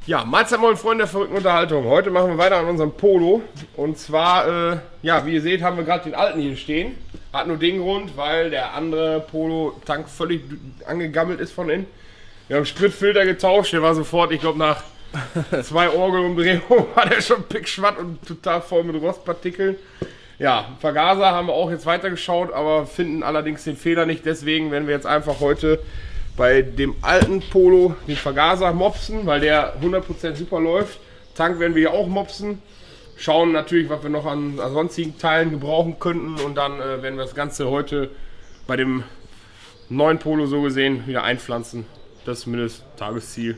Ja, Mahlzeit moin Freunde der verrückten Unterhaltung. Heute machen wir weiter an unserem Polo. Und zwar, ja, wie ihr seht, haben wir gerade den alten hier stehen. Hat nur den Grund, weil der andere Polo-Tank völlig angegammelt ist von innen. Wir haben Spritfilter getauscht, der war sofort, ich glaube nach 2 Orgelumdrehungen war der schon pickschwatt und total voll mit Rostpartikeln. Ja, Vergaser haben wir auch jetzt weitergeschaut, aber finden allerdings den Fehler nicht. Deswegen werden wir jetzt einfach heute bei dem alten Polo den Vergaser mopsen, weil der 100% super läuft. Tank werden wir hier auch mopsen. Schauen natürlich, was wir noch an sonstigen Teilen gebrauchen könnten. Und dann werden wir das Ganze heute bei dem neuen Polo so gesehen wieder einpflanzen. Das ist zumindest Tagesziel.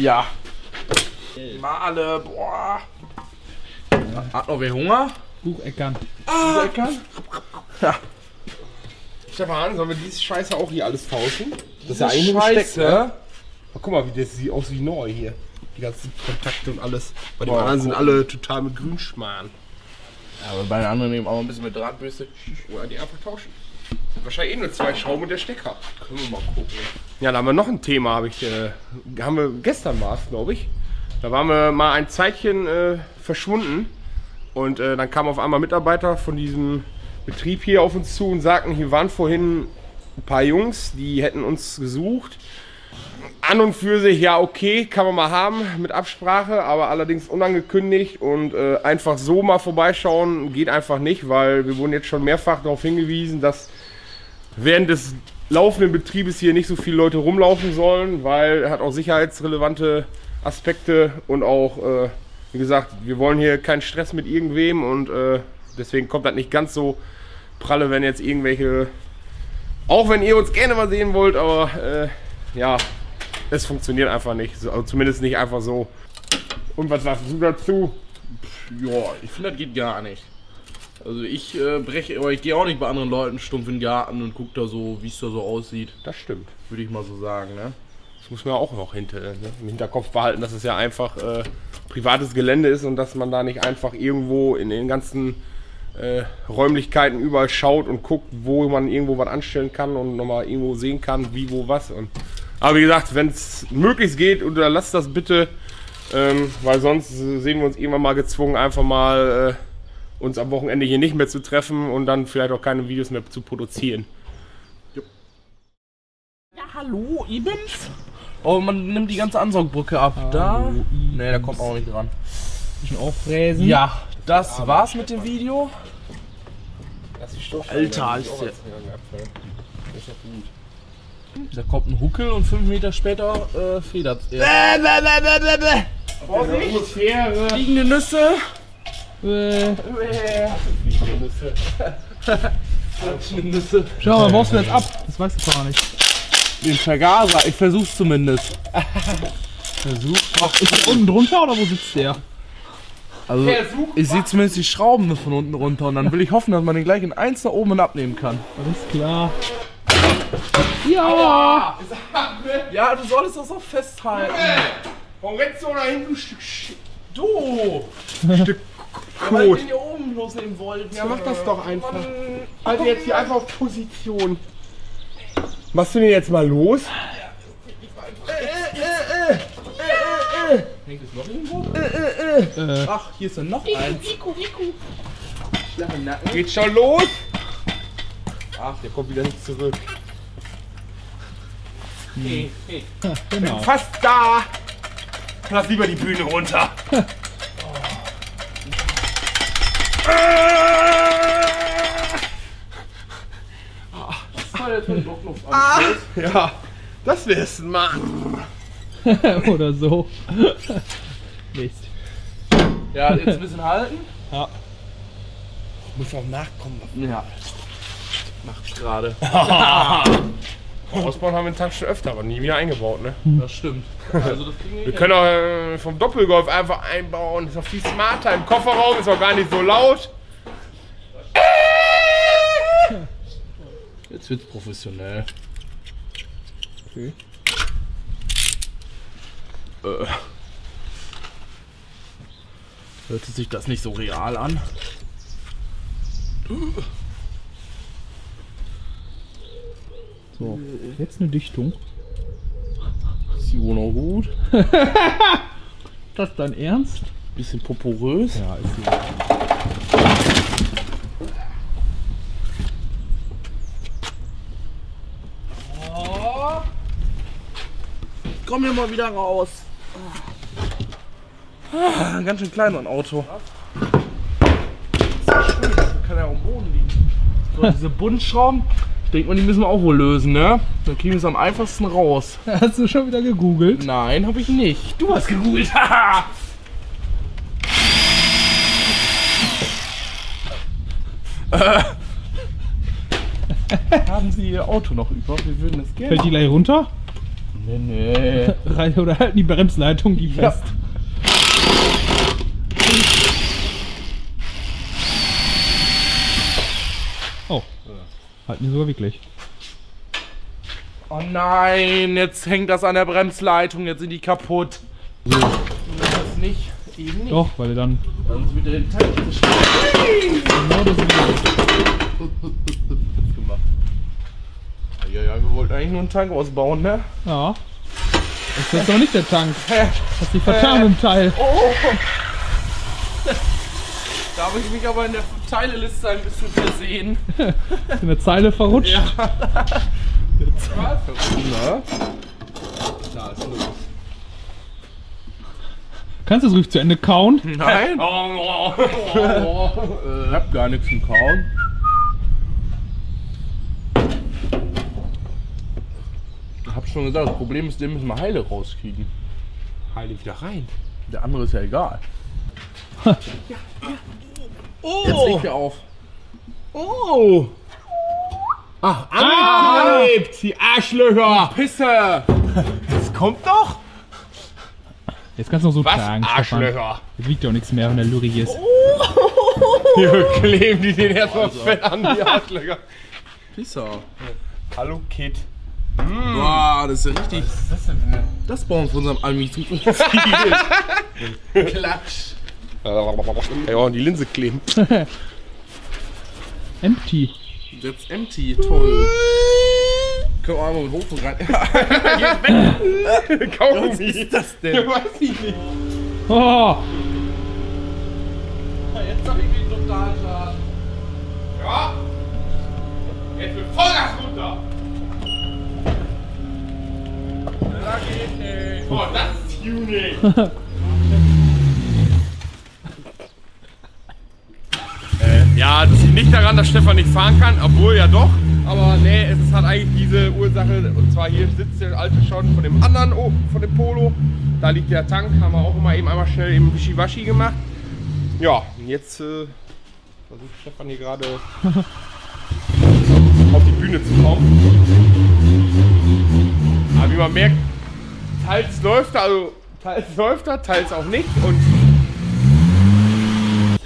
Ja. Male, boah. Hat noch wer Hunger? Bucheckern. Bucheckern? Ja. Stefan, sollen wir dieses Scheiße auch hier alles tauschen? Das ist ja eigentlich nur Scheiße, ne? Oh, guck mal, wie das sieht aus wie neu hier. Die ganzen Kontakte und alles. Bei den Boah, anderen sind cool. alle total mit Grünschmarrn. Ja, aber bei den anderen nehmen auch ein bisschen mit Drahtbürste. Oder die einfach tauschen. Wahrscheinlich nur 2 Schrauben und der Stecker. Können wir mal gucken. Ja, da haben wir noch ein Thema, haben wir gestern war es, glaube ich. Da waren wir mal ein Zeitchen verschwunden. Und dann kamen auf einmal Mitarbeiter von diesem Betrieb hier auf uns zu und sagten, hier waren vorhin ein paar Jungs, die hätten uns gesucht. An und für sich, ja okay, kann man mal haben mit Absprache, aber allerdings unangekündigt und einfach so mal vorbeischauen geht einfach nicht, weil wir wurden jetzt schon mehrfach darauf hingewiesen, dass während des laufenden Betriebes hier nicht so viele Leute rumlaufen sollen, weil er hat auch sicherheitsrelevante Aspekte und auch, wie gesagt, wir wollen hier keinen Stress mit irgendwem und deswegen kommt das nicht ganz so pralle, wenn jetzt irgendwelche, auch wenn ihr uns gerne mal sehen wollt, aber ja, es funktioniert einfach nicht, also zumindest nicht einfach so. Und was sagst du dazu? Ja, ich finde, das geht gar nicht. Also ich gehe auch nicht bei anderen Leuten stumpf in den Garten und gucke da so, wie es da so aussieht. Das stimmt. Würde ich mal so sagen, ne? Das muss man auch noch im Hinterkopf behalten, dass es ja einfach privates Gelände ist und dass man da nicht einfach irgendwo in den ganzen Räumlichkeiten überall schaut und guckt, wo man irgendwo was anstellen kann und nochmal irgendwo sehen kann, wie, wo, was. Aber wie gesagt, wenn es möglichst geht, unterlasst das bitte, weil sonst sehen wir uns irgendwann mal gezwungen, einfach mal uns am Wochenende hier nicht mehr zu treffen und dann vielleicht auch keine Videos mehr zu produzieren. Ja, hallo, Ibens? Oh, man nimmt die ganze Ansaugbrücke ab. Hallo, Da? Ibens. Ne, da kommt man auch nicht dran. Bisschen auffräsen. Ja, das war's mit dem Video. Alter, Alter, ist der. Da kommt ein Huckel und 5 Meter später federt er. Atmosphäre. Fliegende Nüsse. Nüsse. Schau mal, baust du jetzt ab? Das weißt du gar nicht. Den Vergaser, ich versuch's zumindest. Ach, ist der unten drunter oder wo sitzt der? Also, ich sehe zumindest die Schrauben von unten runter und dann will ich hoffen, dass man den gleich in eins nach oben und abnehmen kann. Alles klar. Ja! Ja, du solltest das auch festhalten. Warum rennst du da hin, du Stück Du! Stück Weil Kot? den hier oben losnehmen wollten. Ja, mach das doch einfach. Mann. Halte jetzt hier einfach auf Position. Machst du den jetzt mal los? Hängt es noch irgendwo? Ach, hier ist dann noch eins. Flache Nacken. Geht schon los? Ach, der kommt wieder nicht zurück. Hey. Genau. Fast da. Lass lieber die Bühne runter. Was war jetzt für ein Druckluftanschluss? Ja, das wär's, Mann. Oder so. Mist. Ja, jetzt ein bisschen halten. Ja. Muss auch nachkommen. Ja. Macht's gerade. Ausbauen haben wir den Tank schon öfter, aber nie wieder eingebaut, ne? Das stimmt. Also das kriegen wir Wir können auch vom Doppelgolf einfach einbauen. Ist auch viel smarter. Im Kofferraum ist auch gar nicht so laut. Jetzt wird's professionell. Okay. Hörte sich das nicht so real an? So, jetzt eine Dichtung. die wohl noch gut. Das ist dein Ernst? Bisschen poporös. Ja, ist sie. Oh. Komm hier mal wieder raus. Ah, ganz schön klein, ein Auto. Das ist schön, das kann ja am Boden liegen. So, diese Bundschrauben, ich denke mal, die müssen wir auch wohl lösen, ne? Dann kriegen wir es am einfachsten raus. Hast du schon wieder gegoogelt? Nein, habe ich nicht. Du hast gegoogelt. Haha. Haben Sie Ihr Auto noch über? Wir würden das gerne. Fällt die gleich runter? Nee. Oder halten die Bremsleitung die Ja. fest? Oh. Halten die sogar wirklich. Oh nein, jetzt hängt das an der Bremsleitung, jetzt sind die kaputt. So. Das nicht, eben nicht. Doch, weil dann. Sonst wird der den Tank zerstört. Genau das ist Gemacht. Ja, wir wollten eigentlich nur einen Tank ausbauen, ne? ja. Das ist doch nicht der Tank. Hast dich vertan im Teil. Oh. Da habe ich mich aber in der Teileliste ein bisschen versehen. Ist in der Zeile verrutscht. Ja. Na? Da ist los. Kannst du es ruhig zu Ende kauen? Nein. Ich hab gar nichts zum Kauen. Ich hab schon gesagt, das Problem ist, den müssen wir heile rauskriegen. Heile wieder rein. Der andere ist ja egal. Oh! Jetzt legt er auf. Oh! Ach, angeklebt, die Arschlöcher! Pisse! Das kommt doch! Jetzt kannst du noch so Was? tragen, Stefan. Arschlöcher! Jetzt wiegt ja auch nichts mehr, wenn der Lurri ist. Hier kleben die den erstmal fett an, die Arschlöcher. Pisser. Hallo Kid. Boah, das ist ja richtig. Was ist das denn für eine? Das bauen wir von unserem Almi zum Klatsch. Ja, und die Linse kleben. Empty. Jetzt empty, toll. Können wir einmal mit hoch und rein. Kaugummi. Was ist das denn? Ja, weiß ich nicht. Oh! Jetzt hab ich den Totalschaden. Ja. Jetzt wird Vollgas runter. Da geht nicht. Oh, das ist Tuning. Ja, das liegt nicht daran, dass Stefan nicht fahren kann, obwohl ja doch. Aber nee, es hat eigentlich diese Ursache, und zwar hier sitzt der alte schon von dem anderen, von dem Polo. Da liegt der Tank, haben wir auch immer eben einmal schnell im Wischiwaschi gemacht. Ja, und jetzt versucht Stefan hier gerade auf die Bühne zu kommen. Aber wie man merkt, teils läuft er, teils auch nicht. Und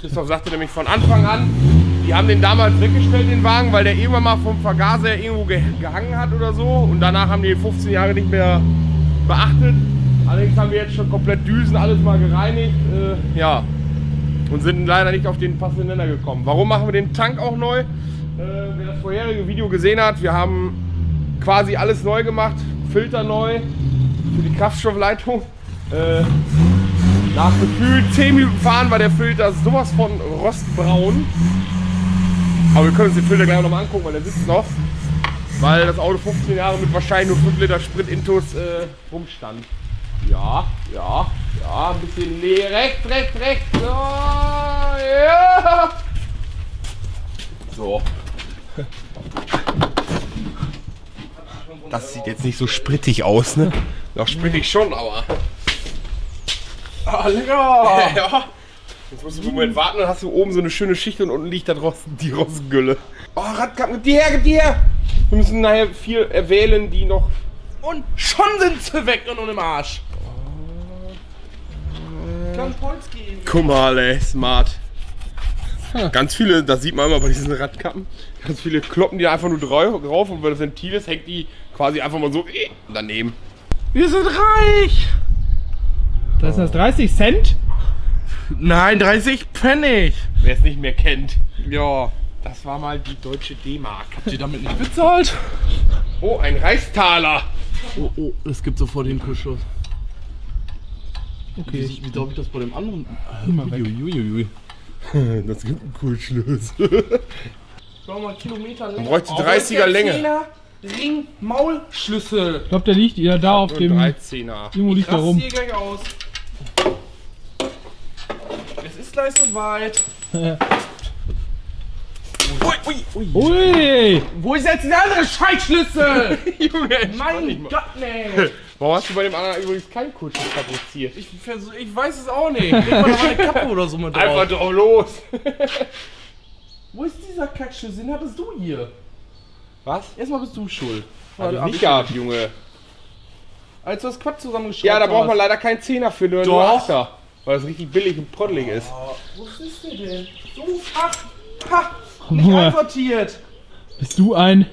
Christoph sagte nämlich von Anfang an, die haben den damals weggestellt, den Wagen, weil der irgendwann mal vom Vergaser irgendwo gehangen hat oder so. Und danach haben die 15 Jahre nicht mehr beachtet. Allerdings haben wir jetzt schon komplett Düsen, alles mal gereinigt. Ja, und sind leider nicht auf den passenden Nenner gekommen. Warum machen wir den Tank auch neu? Wer das vorherige Video gesehen hat, wir haben quasi alles neu gemacht. Filter neu für die Kraftstoffleitung. Nach gefühlt 10 Minuten fahren war der Filter sowas von rostbraun. Aber wir können uns den Filter gleich noch mal angucken, weil der sitzt noch. Weil das Auto 15 Jahre mit wahrscheinlich nur 5 Liter Sprit-Intus rumstand. Ja, ein bisschen rechts. So, ja. So. Das sieht jetzt nicht so sprittig aus, ne? Doch sprittig schon, aber... Ah, lecker! Ja. Jetzt musst du einen Moment warten, dann hast du oben so eine schöne Schicht und unten liegt da draußen die Rossengülle. Oh, Radkappen, gib die her! Wir müssen nachher 4 erwählen, die noch... Und schon sind sie weg und im Arsch. Kann Polski gehen. Guck mal, ey, smart. Ganz viele, das sieht man immer bei diesen Radkappen, ganz viele kloppen die einfach nur drauf und wenn das Ventil ist, hängt die quasi einfach mal so daneben. Wir sind reich! Das sind das 30 Cent? Nein, 30 Pfennig! Wer es nicht mehr kennt, Ja. das war mal die deutsche D-Mark. Habt ihr damit nicht bezahlt? Oh, ein Reichstaler. Oh, oh, es gibt sofort den Kusschuss. Okay, Wie glaube ich das bei dem anderen? Immer weg. Uiuiui. Das gibt einen Kurzschluss. Schau mal, Kilometer lang. Man bräuchte 30er Länge. Ring, Maulschlüssel. Ich glaube, der liegt ja da auf dem. 13er. Irgendwo liegt da Raste rum. hier gleich aus. Es ist gleich soweit. Ui, ui, ui. Ui! Wo ist jetzt der andere Scheißschlüssel? Junge, entspann dich Mein mal. Gott, nee. Warum hast du bei dem anderen übrigens keinen Kurzschluss fabriziert? Ich weiß es auch nicht. Leg mal noch eine Kappe oder so mit drauf. Einfach drauf los. Wo ist dieser Kackschlüssel? Den hattest du hier. Was? Erstmal bist du schuld. Hab ich nicht gehabt, Junge. Als du das Quad zusammengeschraubt Ja, da braucht man hast. leider keinen Zehner für, nur Doch. Achter. Weil das richtig billig und proddelig ist. Wo ist der denn? So, ach, ha, nicht Junge. einsortiert. Bist du ein.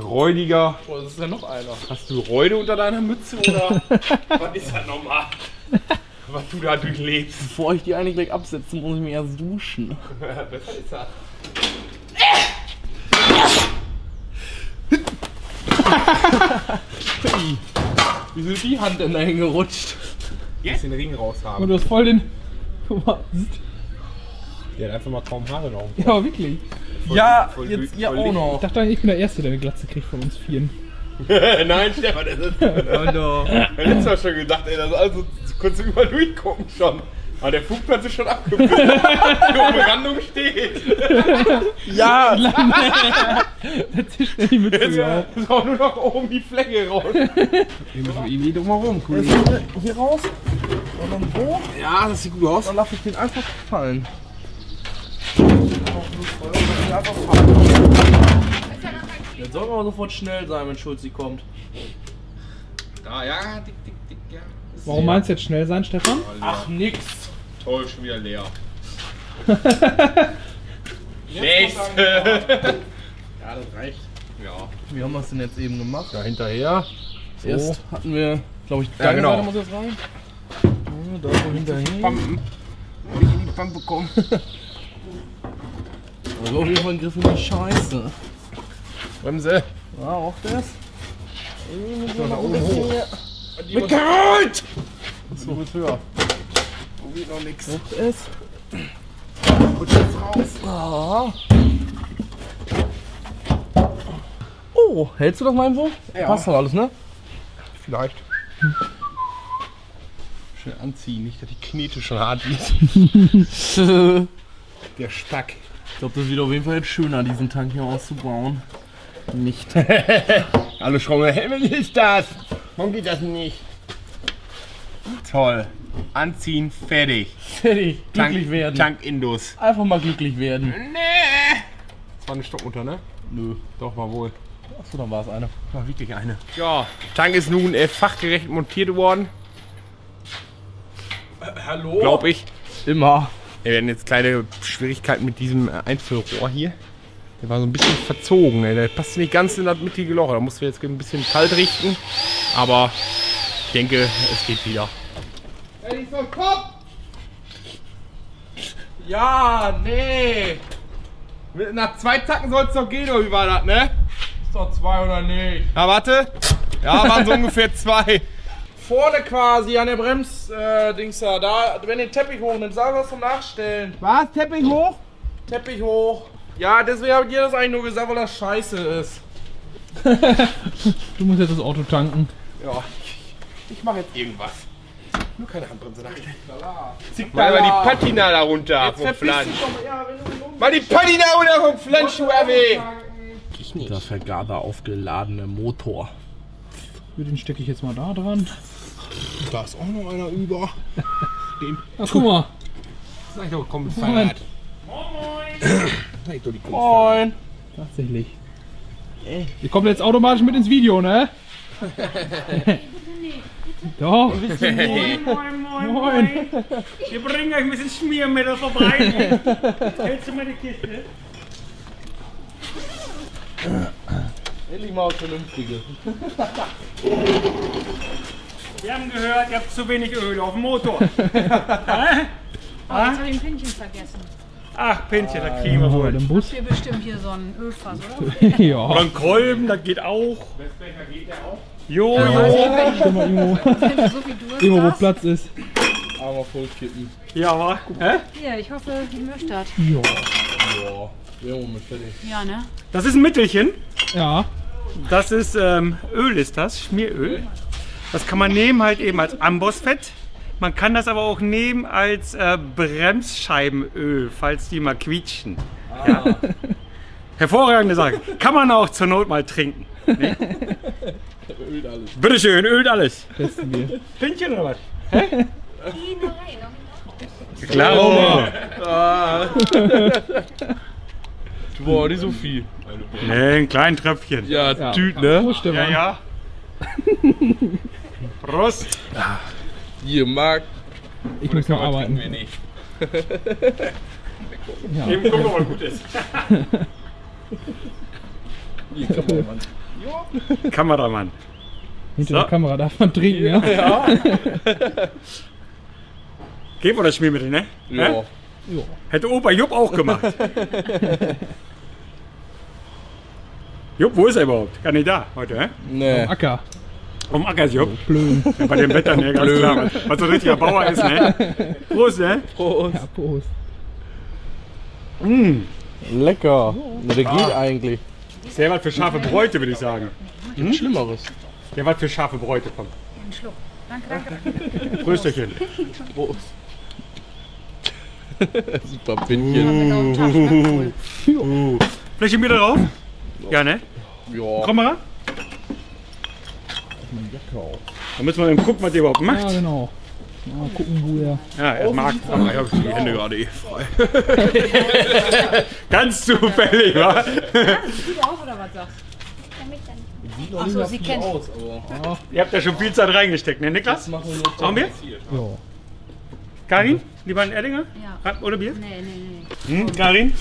Räudiger. Oh, das ist ja noch einer. Hast du Räude unter deiner Mütze oder was ist das nochmal? Was du da durchlebst. Bevor ich die eigentlich gleich absetze, muss ich mich erst duschen. Besser ist das. Wieso ist die Hand denn da hingerutscht? Jetzt den Ring raus Und haben. du hast voll den. Guck mal. Der hat einfach mal kaum Haare drauf. Ja, wirklich. Ja, voll jetzt voll ihr auch Ich noch. dachte eigentlich, ich bin der Erste, der eine Glatze kriegt von uns Vieren. Nein, Stefan, das ist. Letztes Mal schon gedacht, ey, das ist also kurz überall durchgucken schon. Aber der Flugplatz ist schon abgebildet. Die Umrandung steht. Ja, Der zischt ja die Mütze Jetzt auf. ist auch nur noch oben die Fläche raus. Irgendwie drumherum, cool. hier raus. Und dann hoch. Ja, das sieht gut aus. Dann lasse ich den einfach fallen. Jetzt soll man aber sofort schnell sein, wenn Schulzi kommt. Ah, ja, dick, ja. Warum meinst du jetzt schnell sein, Stefan? Ach, nix. Toll, schon wieder leer. Ja, das reicht. Ja. Wie haben wir es denn jetzt eben gemacht? Da hinterher. Erst hatten wir, glaube ich, Ja, genau. Seite muss jetzt rein. Ja, da so hinterher. Pumpen. Nicht in die Pumpe kommen. Also auf jeden Fall ein Griff in die Scheiße. Bremse. Ja, auch das. So, da oben hoch. Mit Geralt! So ist höher. Wo geht noch nichts. Auch das. Und jetzt raus. Ah. Oh, hältst du das mal so? Ja. Passt doch alles, ne? Vielleicht. Schnell anziehen, nicht, dass die Knete schon hart ist. Ich Der Spack. glaube, das wird auf jeden Fall jetzt schöner, diesen Tank hier auszubauen. Nicht. Alle Schrauben. Hey, was ist das? Warum geht das nicht? Toll. Anziehen, fertig. Fertig. Glücklich werden. Tank Indus. Einfach mal glücklich werden. Nee. Das war eine Stockmutter, ne? Nö. Doch, war wohl. Achso, dann war es eine. War wirklich eine. Ja, Tank ist nun fachgerecht montiert worden, Hallo? glaube ich. Immer. Wir werden jetzt kleine Schwierigkeiten mit diesem Einfüllrohr hier. Der war so ein bisschen verzogen, ey. Der passt nicht ganz in das mittige Loch. Da mussten wir jetzt ein bisschen kalt richten. Aber ich denke, es geht wieder. Ey, so Kopf! Ja, nee. Nach 2 Tacken soll es doch gehen, oder wie war das, ne? Ist doch 2 oder nicht? Ja, warte. Ja, waren so ungefähr 2. Vorne quasi an der Brems-Dings da. Wenn den Teppich hochnimmst, sag was zum Nachstellen. Was? Teppich hoch? Teppich hoch. Ja, deswegen habe ich dir das eigentlich nur gesagt, weil das scheiße ist. Du musst jetzt das Auto tanken. Ja, ich mache jetzt irgendwas. Nur keine Handbremse nachstellen. Zieh mal die Patina da runter Jetzt vom verpiss Flansch. dich doch mal. Ja, wenn du Mal die Patina runter vom Flansch, du RW. Der Vergaber aufgeladene Motor. Den stecke ich jetzt mal da dran. Da ist auch noch einer über. Ach, guck mal. Sag ich doch, komm mit Moment. Fahrrad. Sag ich doch, die Kunst. Moin. Tatsächlich. Ihr kommt jetzt automatisch mit ins Video, ne? Doch. Moin, moin, Moin. moin. Wir bringen euch ein bisschen Schmiermittel vorbei. Hältst du mal die Kiste? Endlich mal was Vernünftiges. Wir haben gehört, ihr habt zu wenig Öl auf dem Motor. Oh, jetzt habe ich ein Pinchen vergessen. Ach, Pinchen, das kriegen wir So, wohl. den Bus. Hier bestimmt hier so ein Ölfass, oder? Ja. Oder ein Kolben, das geht auch. Westbecher geht der auch? Jo, Also, Guck mal, irgendwo, wenn du so viel Durst irgendwo wo hast. Platz ist. Aber voll kippen. Ja, wa? Hä? Hier, ich hoffe, ihr möchtet das. Ja. Boah, wir haben mit fertig. Ja, ne? Das ist ein Mittelchen. Ja. Das ist Öl ist das, Schmieröl. Das kann man nehmen halt eben als Ambossfett. Man kann das aber auch nehmen als Bremsscheibenöl, falls die mal quietschen. Ja. Hervorragende Sache. Kann man auch zur Not mal trinken. Ne? Ölt alles. Bitteschön, ölt alles. Testen wir. Pinchen oder was? Nein. Klar. Boah, nicht so viel. Ne, ein kleines Tröpfchen. Ja, Ja. Tüt, ne? Prost, Stefan. Ja. Prost. Hier, Marc. Ich muss noch arbeiten. Wir nicht. Ja. Eben gucken, ob er gut ist. Hier, Kameramann. Kameramann. Hinter So. der Kamera darf man trinken, ja? Gib oder Schmiermittel, ne? Ja. Ja. Hätte Opa Jupp auch gemacht. Jupp, wo ist er überhaupt? Gar nicht da heute, hä? Nee. Acker. Um Acker ist Jupp. Blöd. Ja, bei dem Wetter, ne? Ganz klar. Was so ein richtiger Bauer ist, ne? Prost, ne? Prost. Ja, Prost. Lecker. Na, der geht eigentlich. Der was für scharfe Bräute, würde ich sagen. Schlimmeres. Der was für scharfe Bräute kommt. Ein Schluck. Danke, danke. Prösterchen. Prost. Super Pinchen. Haben wir noch einen Tag, ne? Fläche Bier drauf? Ja, ne? Ja. Komm mal. Da müssen wir eben gucken, was ihr überhaupt Ja, macht. genau. Mal gucken, wo der. Ja, er mag. Ich habe die Hände gerade eh frei. Ganz zufällig, wa? Sieht auf oder was sagst du? Ach so, sie kennt. Aus, aber Ihr habt ja schon viel Zeit reingesteckt, ne, Niklas? machen wir nur Haben wir? Ja. Karin? Lieber ein Erdinger? Ja. Oder Bier? Nee, nee, nee. Karin?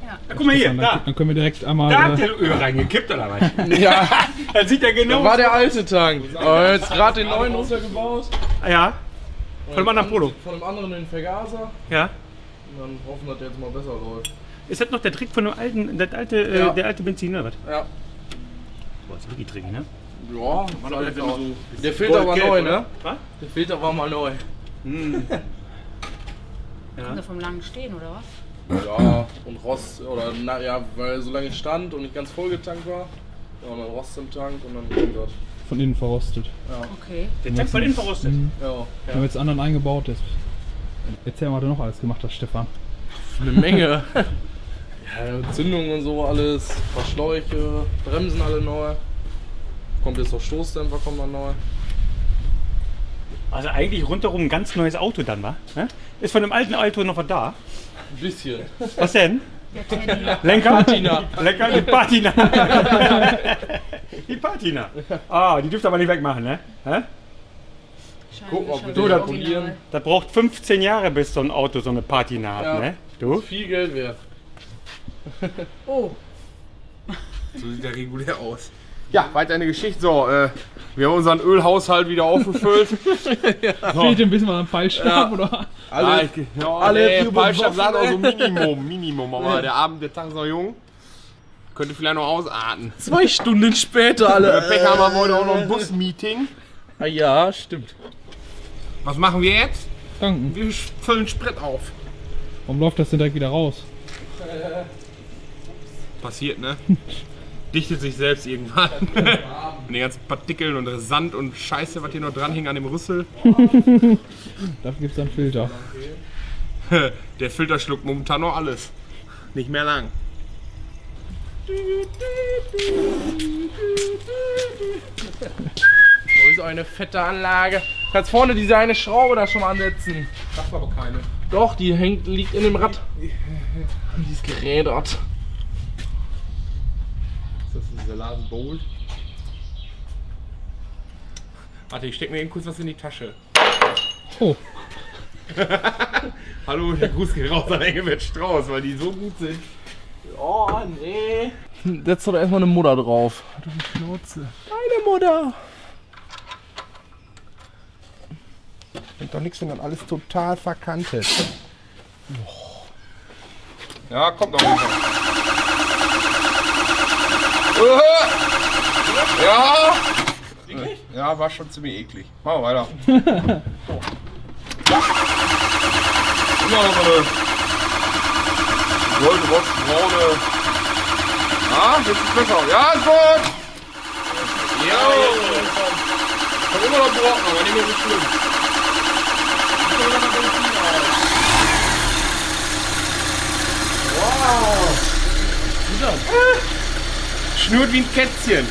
Ja. Guck mal hier, Dann, da. dann können wir direkt einmal. Da habt ihr Öl reingekippt oder was? Ja, Das sieht ja genau war der alte Tank. Aber jetzt gerade den neuen runtergebaut. Ja. Von dem anderen Polo. Von dem anderen den Vergaser. Ja. Und dann hoffen, dass der jetzt mal besser läuft. Ist das noch der Trick von dem alten, Ja. der alte Benzin oder was? Ja. Boah, ist wirklich Trick, ne? Ja, doch jetzt immer so der Filter war Goldgelb, neu, oder? ne? Was? Der Filter war mal neu. Kommt er vom langen Stehen oder was? Ja, und Rost, oder na ja, weil er so lange stand und nicht ganz voll getankt war. Ja, und dann Rost im Tank und dann kommt das. Von innen verrostet. Okay. Der Tank von innen verrostet. Ja, Wir haben jetzt anderen eingebaut. Ist. Erzähl mal, was du noch alles gemacht hast, Stefan. eine Menge. Ja, Zündung und so alles, Verschläuche, Bremsen alle neu. Kommt jetzt noch Stoßdämpfer, kommt noch neu. Also eigentlich rundherum ein ganz neues Auto dann, wa? Ne? Ist von dem alten Auto noch was da? Ein bisschen. Was denn? Der Teddy. Lenker? Patina. Lenker, die Patina. Die Patina. Ah, die dürft ihr aber nicht wegmachen, ne? Hä? Gucken, ob wir Du, den das- polieren. Das braucht 15 Jahre, bis so ein Auto so eine Patina hat, Ja. ne? Du? Viel Geld wert. Oh, So sieht der regulär aus. Ja, weiter eine Geschichte. So, wir haben unseren Ölhaushalt wieder aufgefüllt. Fehlt dir ein bisschen was am Fallstab, oder? Alle, alle vier Fallstab besoffen, sagt auch so ey. Minimum. Aber der Abend, der Tag ist noch jung. Könnte vielleicht noch ausarten. 2 Stunden später Wenn wir alle. Pech haben, haben wir heute auch noch ein Bus-Meeting. Ah, ja, stimmt. Was machen wir jetzt? Danken. Wir füllen Sprit auf. Warum läuft das denn direkt wieder raus? Passiert, ne? Dichtet sich selbst irgendwann. Und die ganzen Partikeln und Sand und Scheiße, was hier noch dran hing an dem Rüssel. Dafür gibt es einen Filter. Der Filter schluckt momentan noch alles. Nicht mehr lang. So ist eine fette Anlage. Kannst vorne diese eine Schraube da schon mal ansetzen. Das war aber keine. Doch, die liegt in dem Rad. Dieses Gerät dort. Das ist dieser Last Bolt. Warte, ich steck mir eben kurz was in die Tasche. Oh, Hallo, der Gruß geht raus an Engelbert Strauß, weil die so gut sind. Oh, nee. Setz doch erstmal eine Mutter drauf. Du Schnauze. Eine Mutter. Bringt doch nichts, wenn dann alles total verkantet. Ja, kommt noch runter. Ja! Ja, war schon ziemlich eklig. Machen wir weiter. Immer noch so eine goldene, braune. Ah, jetzt ist besser. Ja, ist gut! Ja! Kommt immer noch brocken, aber nicht mehr so schlimm. Wow! Schnurrt wie ein Kätzchen.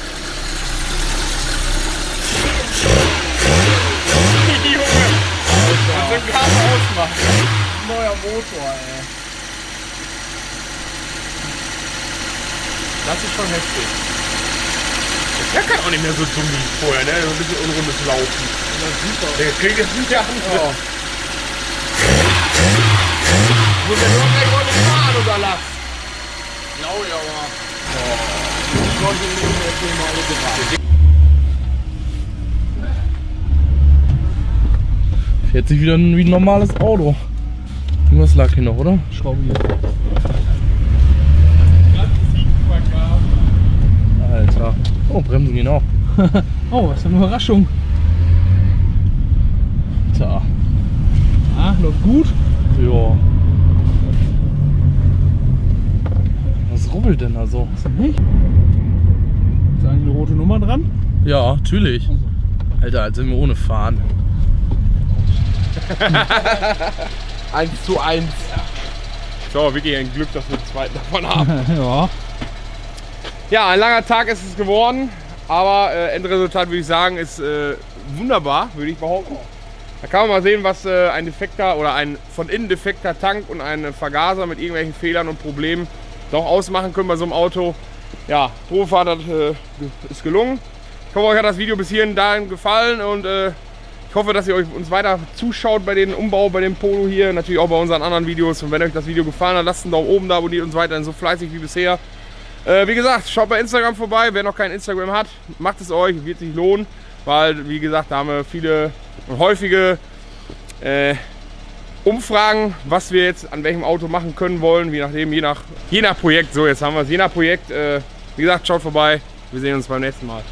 Junge! Und so ein Gas ausmachen. Neuer Motor, ey. Das ist schon heftig. Der kann auch nicht mehr so dumm wie vorher, ne? So ein bisschen unrundes Laufen. Das ist super. Der kriegt jetzt nicht der andere. Ja. Muss er nur gleich heute fahren oder lass? Glaube ich aber. Ich konnte nicht mehr 10 Mal gebracht. Fährt sich wieder wie ein normales Auto. Was lag hier noch, oder? Schrauben hier. Alter. Oh, Bremsen gehen auch. Oh, was für eine Überraschung. Tja. Ah, läuft gut. Ja. Was rubbelt denn da so? Ist das nicht? Ist da eigentlich eine rote Nummer dran? Ja, natürlich. Also. Alter, als wenn wir ohne fahren. 1:1. So, wirklich ein Glück, dass wir den zweiten davon haben. Ja. Ja, ein langer Tag ist es geworden, aber Endresultat würde ich sagen ist wunderbar, würde ich behaupten. Da kann man mal sehen, was ein defekter oder ein von innen defekter Tank und ein Vergaser mit irgendwelchen Fehlern und Problemen doch ausmachen können bei so einem Auto. Ja, Probefahrt ist gelungen. Ich hoffe, euch hat das Video bis hierhin dahin gefallen und ich hoffe, dass ihr uns weiter zuschaut bei den Umbau, bei dem Polo hier, natürlich auch bei unseren anderen Videos. Und wenn euch das Video gefallen hat, lasst einen Daumen oben da, abonniert uns weiterhin so fleißig wie bisher. Wie gesagt, schaut bei Instagram vorbei. Wer noch kein Instagram hat, macht es euch, wird sich lohnen. Weil, wie gesagt, da haben wir viele und häufige Umfragen, was wir jetzt an welchem Auto machen können wollen. Je nachdem, je nach Projekt. So, jetzt haben wir es. Je nach Projekt. Wie gesagt, schaut vorbei. Wir sehen uns beim nächsten Mal.